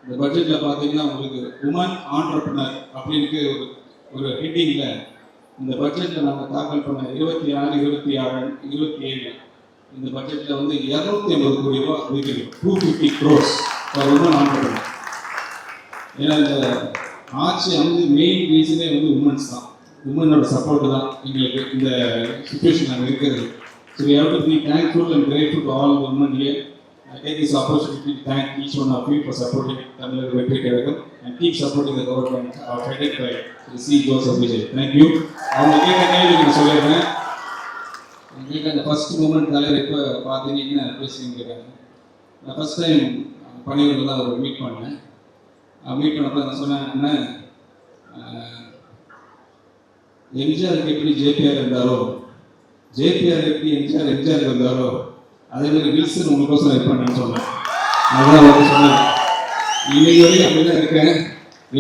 இந்த பட்ஜெட்டில் பார்த்தீங்கன்னா உங்களுக்கு உமன் ஆண்டர்பிரினர் அப்படின்னு ஒரு ஹெட்டிங்கில் இந்த பட்ஜெட்டில் நாங்கள் தாக்கல் பண்ண 26, 26, 27 இந்த பட்ஜெட்டில் வந்து 250 கோடி ரூபா ஒதுக்கீடு 250 crores ஃபார் உமன் ஆண்டர்பிரினர். ஏன்னா இந்த ஆட்சி வந்து மெயின் ரீசனே வந்து உமன்ஸ் தான், உமனோட சப்போர்ட் தான் எங்களுக்கு இந்த சுச்சுவேஷன் நாங்கள் இருக்கிறது. So we have to be thankful and grateful to all women here. I take this opportunity to thank each one of you for supporting Tamil Vetri Kazhagam and keep supporting the government headed by C. Joseph Vijay. Thank you. அவங்க கேட்ட கேள்வி நான் சொல்லிடுறேன். உங்களுக்கு அந்த first moment தலைவர் இப்போ பார்த்தீங்கன்னா பேசுவீங்க கேட்டாங்க. நான் ஃபர்ஸ்ட் டைம் பணியூரில் தான் அவர் மீட் பண்ணேன். மீட் பண்ணப்போ நான் சொன்னேன், அண்ணன் எம்ஜிஆருக்கு எப்படி ஜேபிஆர் இருந்தாரோ, ஜேபிஆர் எப்படி எம்ஜிஆர் இருந்தாரோ, அதே மாதிரி வில்சன் உங்களுக்கோசம் இருப்பான்னு சொன்னேன். அதுதான் அவங்க சொன்னேன். இன்னைக்கு வரைக்கும் அப்படி தான் இருக்கேன்,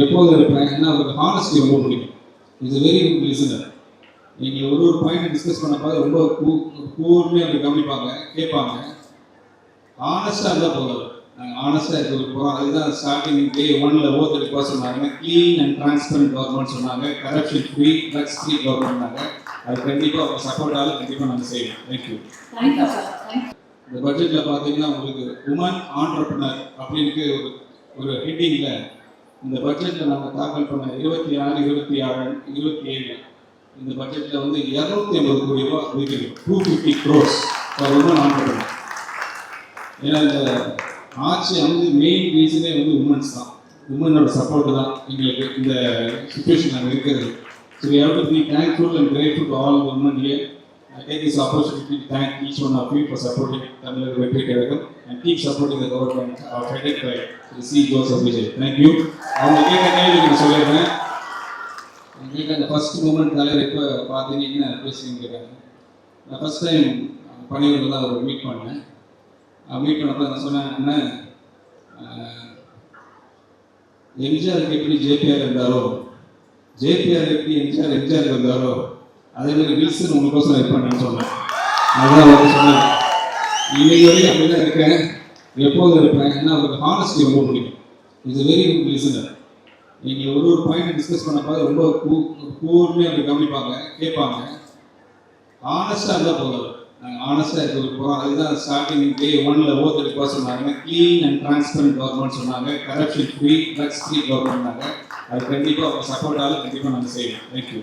எப்போதும் இருப்பேன். ஏன்னா அவருக்கு ஹானஸ்டி ரொம்ப பிடிக்கும். It's very good listener. நீங்கள் ஒரு பாயிண்ட் டிஸ்கஸ் பண்ணப்போ ரொம்ப கூர்மையாக அப்படி கவனிப்பாங்க, கேட்பாங்க. ஹானஸ்டாக இருந்தால் போதும். நாங்கள் ஹானஸ்டாக இருக்க போகிறோம். அதுதான் ஸ்டார்டிங் டே 1ல் ஓதுக்கு சொன்னாங்க. க்ளீன் அண்ட் டிரான்ஸ்பரண்ட் கவர்மெண்ட் சொன்னாங்க. கரப்ஷன் ஃப்ரீ, ட்ரக்ஸ் ஃப்ரீ கவர்மெண்ட்னாங்க. அது கண்டிப்பாக அவங்க சப்போர்ட்டால் கண்டிப்பாக நாங்கள் செய்வோம். தேங்க்யூ. இந்த பட்ஜெட்டில் பார்த்தீங்கன்னா உங்களுக்கு உமன் ஆண்டர்பிரினர் அப்படின்னு ஒரு ஹெட்டிங்கில் இந்த பட்ஜெட்டில் நாங்கள் தாக்கல் பண்ண 26, 26, 27 இந்த பட்ஜெட்டில் வந்து 250 கோடி ரூபா ஒதுக்கீடு 250 crores ஃபார் உமன் ஆண்டர்பிரினர். ஏன்னா இந்த ஆட்சி வந்து மெயின் ரீசனே வந்து உமன்ஸ் தான், உமனோட சப்போர்ட் தான் எங்களுக்கு இந்த சுச்சுவேஷன் நாங்கள் இருக்கிறது. So we have to be thankful and grateful to all women here. I take this opportunity to thank each one of you for supporting Tamil Vetri Kazhagam and keep supporting the government headed by C. Joseph Vijay. Thank you. அவங்க கேட்ட கேள்வி நான் சொல்லிடுறேன். உங்களுக்கு அந்த first moment தலைவர் இப்போ பார்த்தீங்கன்னா பேசுவீங்க கேட்டாங்க. நான் ஃபர்ஸ்ட் டைம் பணியூரில் தான் அவர் மீட் பண்ணேன். மீட் பண்ணப்போ நான் சொன்னேன், அண்ணன் எம்ஜிஆருக்கு எப்படி ஜேபிஆர் இருந்தாரோ, ஜேபிஆர் எப்படி எம்ஜிஆர் இருந்தாரோ, அதே மாதிரி வில்சன் உங்களுக்கோசம் இருப்பான்னு சொன்னேன். அதுதான் அவங்க சொன்னேன். இன்னைக்கு வரைக்கும் அப்படி தான் இருக்கேன், எப்போதும் இருப்பேன். ஏன்னா அவருக்கு ஹானஸ்டி ரொம்ப பிடிக்கும். It's very good listener. நீங்கள் ஒரு பாயிண்ட் டிஸ்கஸ் பண்ணப்போ ரொம்ப கூர்மையாக அப்படி கவனிப்பாங்க, கேட்பாங்க. ஹானஸ்டாக இருந்தால் போதும். நாங்கள் ஹானஸ்டாக இருக்க போகிறோம். அதுதான் ஸ்டார்டிங் டே 1ல் ஓதுக்கு சொன்னாங்க. க்ளீன் அண்ட் டிரான்ஸ்பரண்ட் கவர்மெண்ட் சொன்னாங்க. கரப்ஷன் ஃப்ரீ, ட்ரக்ஸ் ஃப்ரீ கவர்மெண்ட்னாங்க. அது கண்டிப்பாக அவங்க சப்போர்ட்டால் கண்டிப்பாக நாங்கள் செய்வோம். தேங்க்யூ.